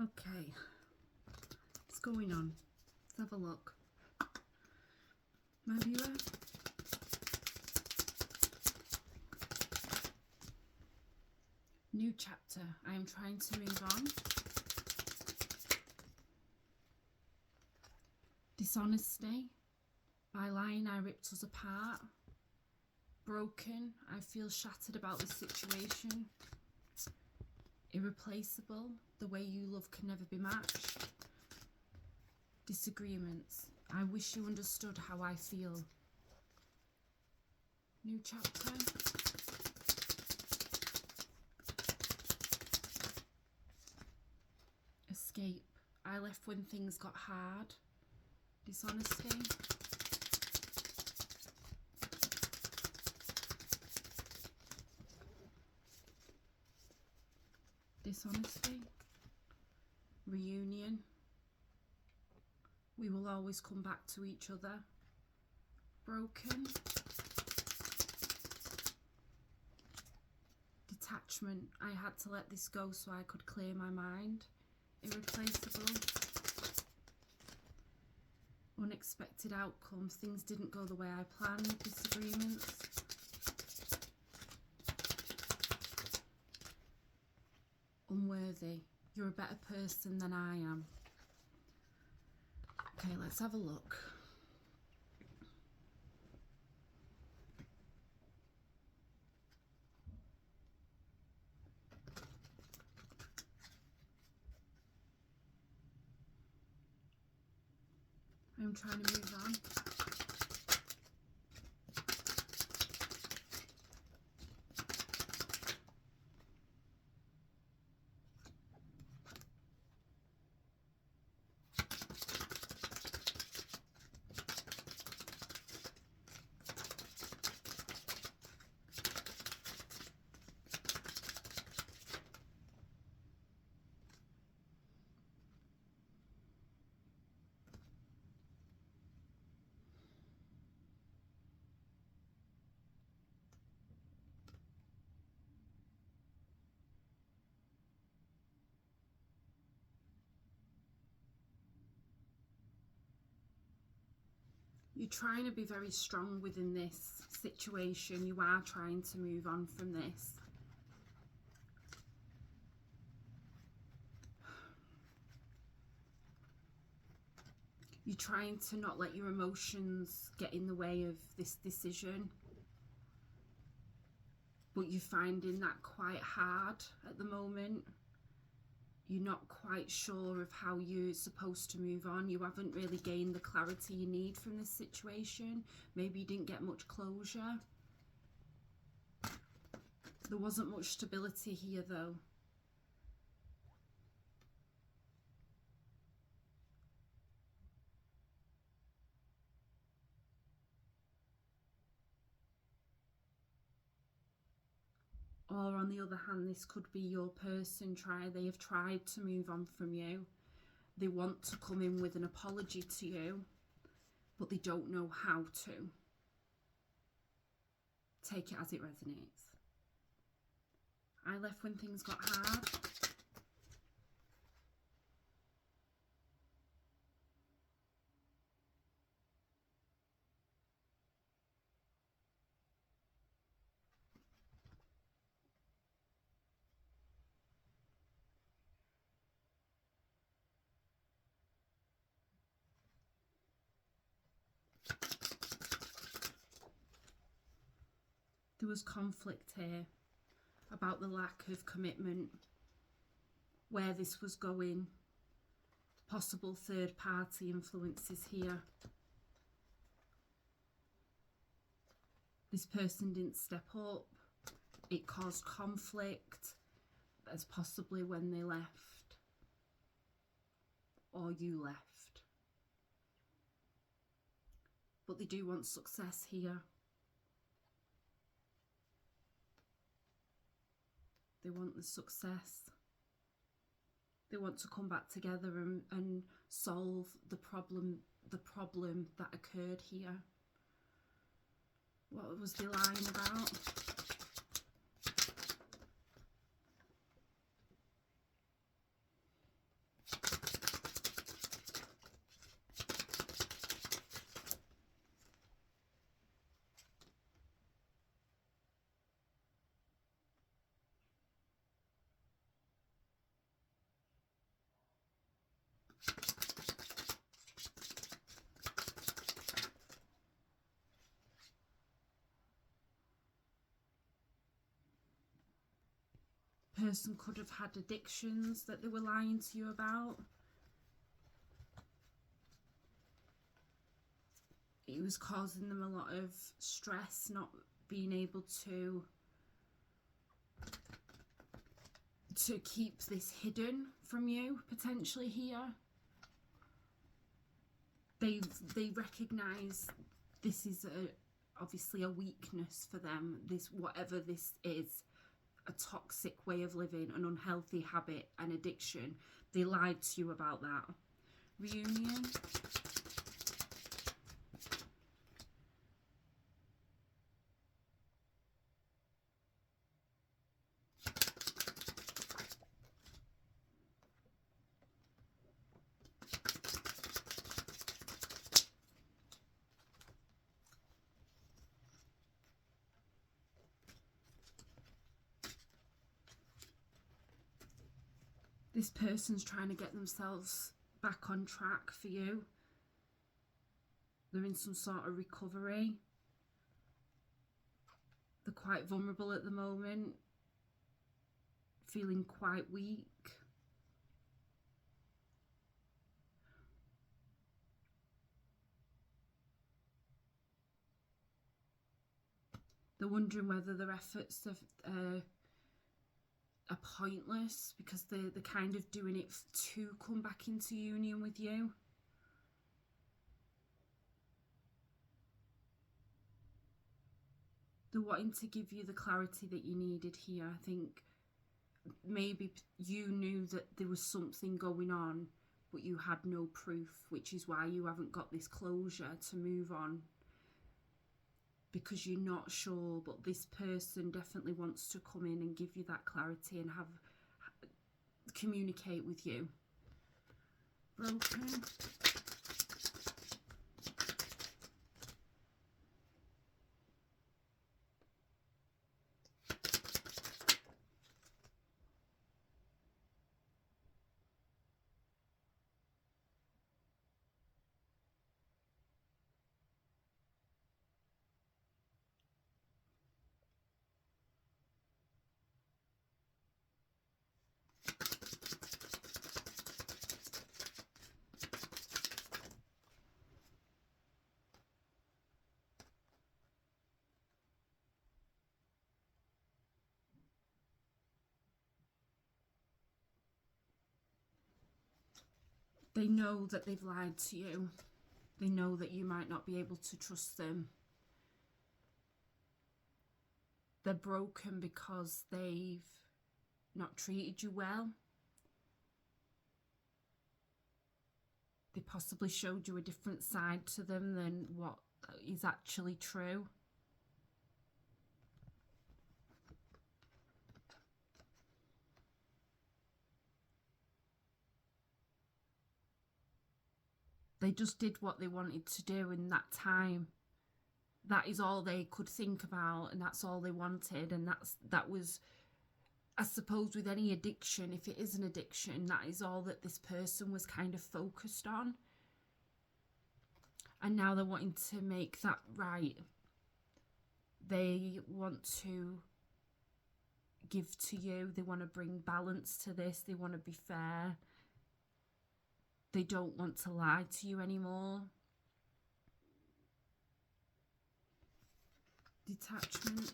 Okay, what's going on? Let's have a look. My viewer. New chapter. I am trying to move on. Dishonesty. By lying, I ripped us apart. Broken. I feel shattered about this situation. Irreplaceable. The way you love can never be matched. Disagreements. I wish you understood how I feel. New chapter. Escape. I left when things got hard. Dishonesty. Dishonesty. Reunion. We will always come back to each other. Broken. Detachment. I had to let this go so I could clear my mind. Irreplaceable. Unexpected outcomes. Things didn't go the way I planned. Disagreements. Unworthy. You're a better person than I am. Okay, let's have a look. I'm trying to move on. You're trying to be very strong within this situation. You are trying to move on from this. You're trying to not let your emotions get in the way of this decision. But you're finding that quite hard at the moment. You're not quite sure of how you're supposed to move on. You haven't really gained the clarity you need from this situation. Maybe you didn't get much closure. There wasn't much stability here though. Or on the other hand, this could be your person. They have tried to move on from you. They want to come in with an apology to you, but they don't know how to. Take it as it resonates. I left when things got hard. There was conflict here about the lack of commitment, where this was going, possible third party influences here. This person didn't step up. It caused conflict, as possibly when they left or you left. But they do want success here. They want the success. They want to come back together and solve the problem that occurred here. What was they lying about? person could have had addictions that they were lying to you about. It was causing them a lot of stress, not being able to keep this hidden from you, potentially here. They recognise this is obviously a weakness for them. This, whatever this is, a toxic way of living, an unhealthy habit, an addiction. They lied to you about that. Reunion. This person's trying to get themselves back on track for you. They're in some sort of recovery. They're quite vulnerable at the moment, feeling quite weak. They're wondering whether their efforts are pointless because they're kind of doing it to come back into union with you. They're wanting to give you the clarity that you needed here. I think maybe you knew that there was something going on, but you had no proof, which is why you haven't got this closure to move on, because you're not sure. But this person definitely wants to come in and give you that clarity and communicate with you. Broken. They know that they've lied to you. They know that you might not be able to trust them. They're broken because they've not treated you well. They possibly showed you a different side to them than what is actually true. They just did what they wanted to do in that time. That is all they could think about, and that's all they wanted. And that was, I suppose, with any addiction, if it is an addiction, that is all that this person was kind of focused on. And now they're wanting to make that right. They want to give to you. They want to bring balance to this. They want to be fair. They don't want to lie to you anymore. Detachment.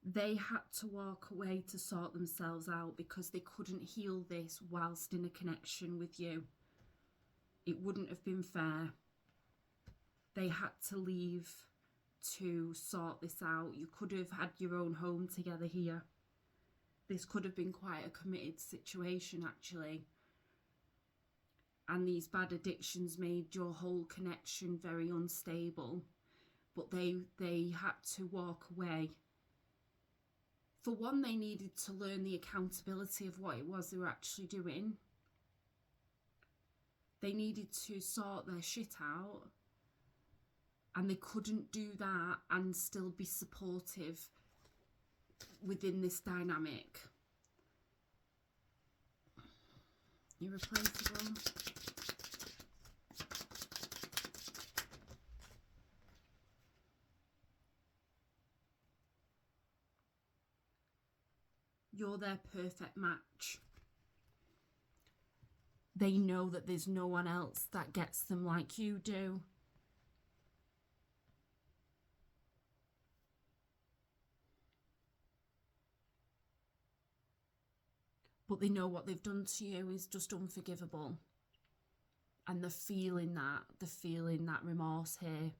They had to walk away to sort themselves out because they couldn't heal this whilst in a connection with you. It wouldn't have been fair. They had to leave to sort this out. You could have had your own home together here. This could have been quite a committed situation, actually. And these bad addictions made your whole connection very unstable. But they had to walk away. For one, they needed to learn the accountability of what it was they were actually doing. They needed to sort their shit out, and they couldn't do that and still be supportive within this dynamic. Irreplaceable. You're their perfect match. They know that there's no one else that gets them like you do. But they know what they've done to you is just unforgivable. And they're feeling that remorse here.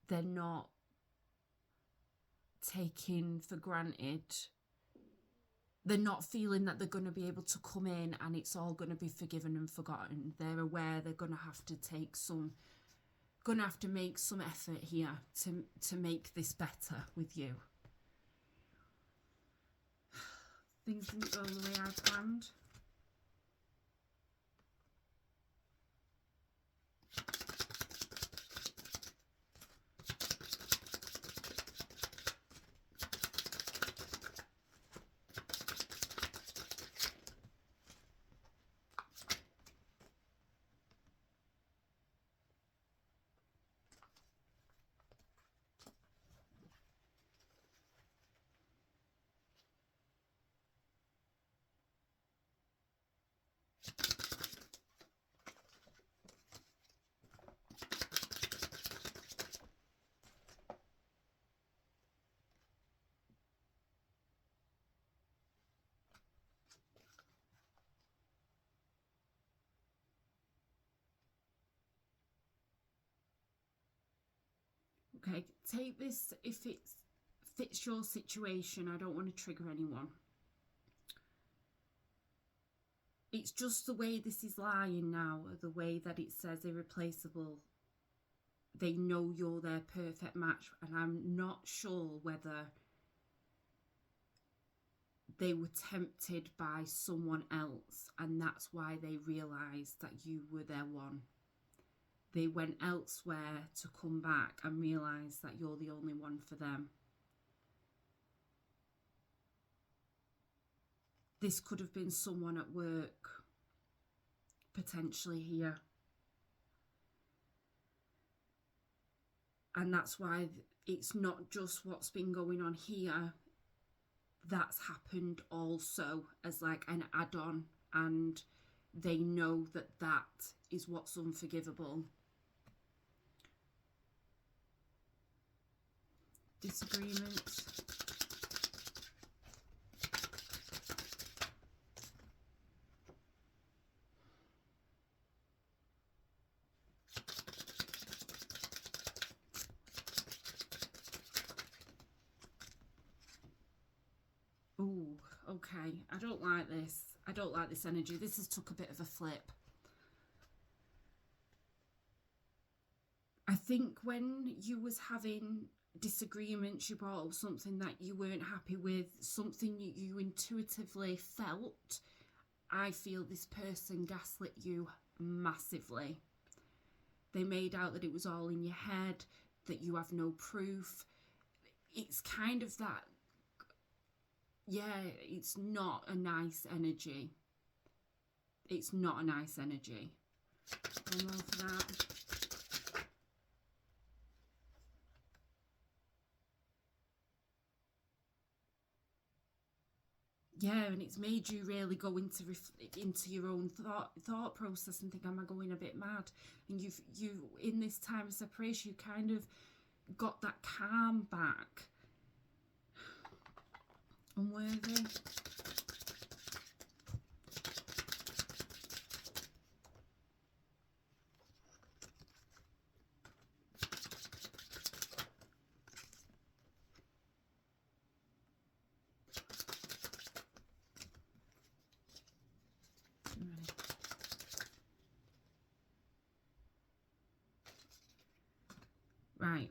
They're not taking for granted. They're not feeling that they're going to be able to come in and it's all going to be forgiven and forgotten. They're aware they're going to have to make some effort here to make this better with you. Things didn't go the way I planned. Okay, take this if it fits your situation. I don't want to trigger anyone. It's just the way this is lying now, the way that it says irreplaceable. They know you're their perfect match, and I'm not sure whether they were tempted by someone else, and that's why they realised that you were their one. They went elsewhere to come back and realise that you're the only one for them. This could have been someone at work, potentially here. And that's why it's not just what's been going on here. That's happened also as like an add-on, and they know that that is what's unforgivable. Disagreements. Ooh, okay. I don't like this. I don't like this energy. This has took a bit of a flip. I think when you was having disagreements, you brought up something that you weren't happy with, something you intuitively felt. I feel this person gaslit you massively. They made out that it was all in your head, that you have no proof. It's kind of that, yeah, it's not a nice energy. It's not a nice energy. One more for that. Yeah, and it's made you really go into your own thought process and think, am I going a bit mad? And you in this time of separation, you kind of got that calm back. Unworthy. Right.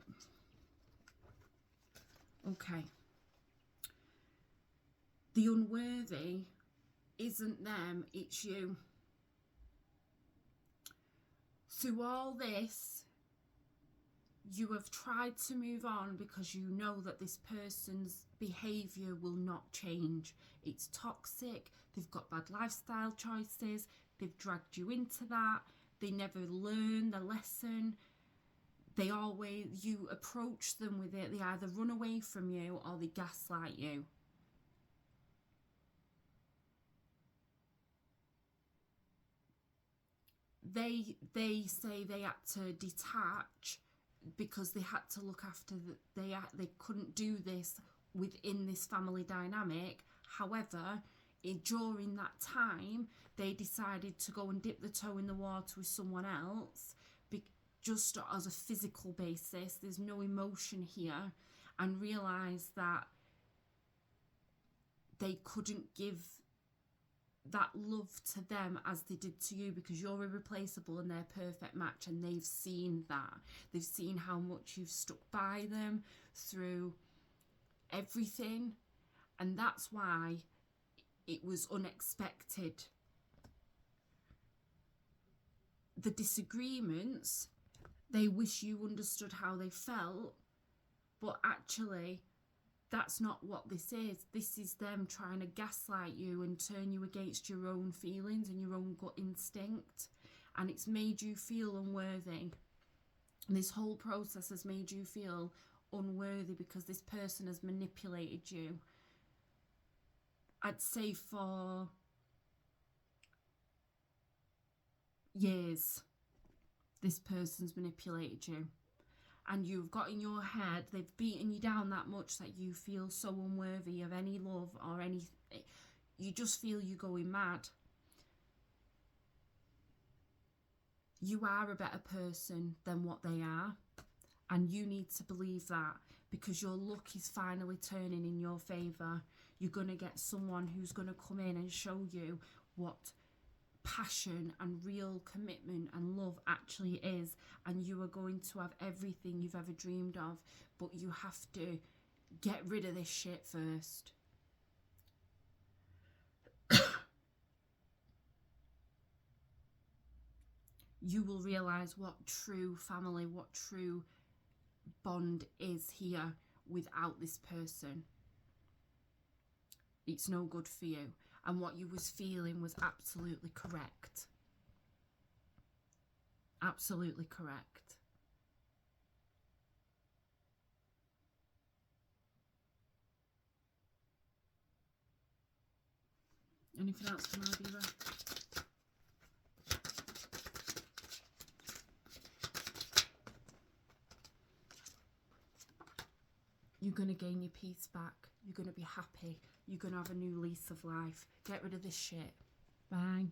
Okay. The unworthy isn't them, it's you. Through all this, You have tried to move on because you know that this person's behaviour will not change. It's toxic, they've got bad lifestyle choices, they've dragged you into that, they never learn the lesson. You approach them with it, they either run away from you or they gaslight you. They say they had to detach because they had to look after they couldn't do this within this family dynamic. However, during that time, they decided to go and dip the toe in the water with someone else, just as a physical basis. There's no emotion here, and realise that they couldn't give that love to them as they did to you, because you're irreplaceable and they're a perfect match, and they've seen that. They've seen how much you've stuck by them through everything, and that's why it was unexpected. The disagreements, they wish you understood how they felt, but actually that's not what this is. This is them trying to gaslight you and turn you against your own feelings and your own gut instinct. And it's made you feel unworthy. And this whole process has made you feel unworthy because this person has manipulated you. I'd say for years, this person's manipulated you. And you've got in your head, they've beaten you down that much that you feel so unworthy of any love or any, you just feel you're going mad. You are a better person than what they are, and you need to believe that, because your luck is finally turning in your favour. You're going to get someone who's going to come in and show you what passion and real commitment and love actually is, and you are going to have everything you've ever dreamed of, but you have to get rid of this shit first. You will realise what true family, what true bond is here without this person. It's no good for you. And what you was feeling was absolutely correct. Absolutely correct. Anything else from Alvira? You're going to gain your peace back. You're going to be happy. You're going to have a new lease of life. Get rid of this shit. Bye.